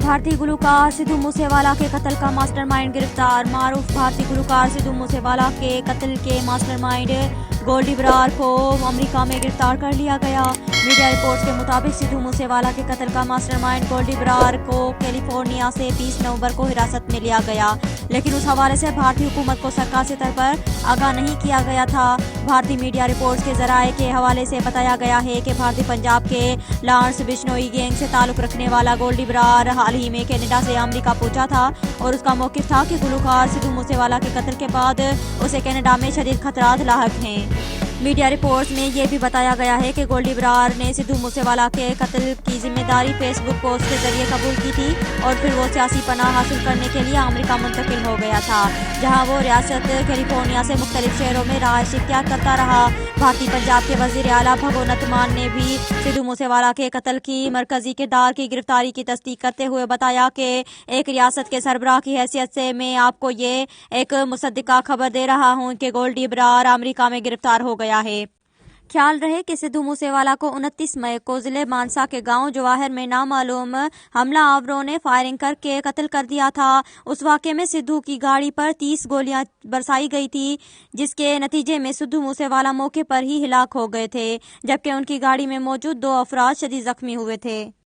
भारतीय गुलूकार सिद्धू मूसेवाला के कत्ल का मास्टरमाइंड गिरफ्तार। मारूफ भारतीय गुलूकार सिद्धू मूसेवाला के कत्ल के मास्टरमाइंड गोल्डी बरार को अमेरिका में गिरफ्तार कर लिया गया। मीडिया रिपोर्ट्स के मुताबिक सिद्धू मूसेवाला के कत्ल का मास्टरमाइंड गोल्डी बरार को कैलिफोर्निया से 20 नवंबर को हिरासत में लिया गया, लेकिन उस हवाले से भारतीय हुकूमत को सरकार से स्तर पर आगाह नहीं किया गया था। भारतीय मीडिया रिपोर्ट्स के जराये के हवाले से बताया गया है कि भारतीय पंजाब के लॉरेंस बिश्नोई गैंग से ताल्लुक रखने वाला गोल्डी बरार हाल ही में कनाडा से अमेरिका पहुंचा था और उसका मौक़िफ़ था कि गुलूकार सिद्धू मूसेवाला के कत्ल के बाद उसे कनाडा में शदीद खतरात लाहक हैं। मीडिया रिपोर्ट्स में यह भी बताया गया है कि गोल्डी बरार ने सिद्धू मूसेवाला के कत्ल की जिम्मेदारी फेसबुक पोस्ट के जरिए कबूल की थी और फिर वो सियासी पनाह हासिल करने के लिए अमेरिका मुंतकिल हो गया था, जहां वो रियासत कैलिफोर्निया से मुख्तलिफ शहरों में रहायश इख्तियार करता रहा। भारतीय पंजाब के वज़ीर आला भगवंत मान ने भी सिद्धू मूसेवाला के कत्ल की मरकजी किरदार की गिरफ्तारी की तस्दीक करते हुए बताया कि एक रियासत के सरबराह की हैसियत से मैं आपको ये एक मुसद्दिका खबर दे रहा हूँ कि गोल्डी बरार अमेरिका में गिरफ्तार हो गया है। ख्याल रहे कि सिद्धू मूसेवाला को 29 मई को जिले मानसा के गांव जवाहर में नामालूम हमला आवरों ने फायरिंग करके कत्ल कर दिया था। उस वाक़े में सिद्धू की गाड़ी पर 30 गोलियां बरसाई गई थी, जिसके नतीजे में सिद्धू मूसेवाला मौके पर ही हिलाक हो गए थे, जबकि उनकी गाड़ी में मौजूद 2 अफराद शदीद जख्मी हुए थे।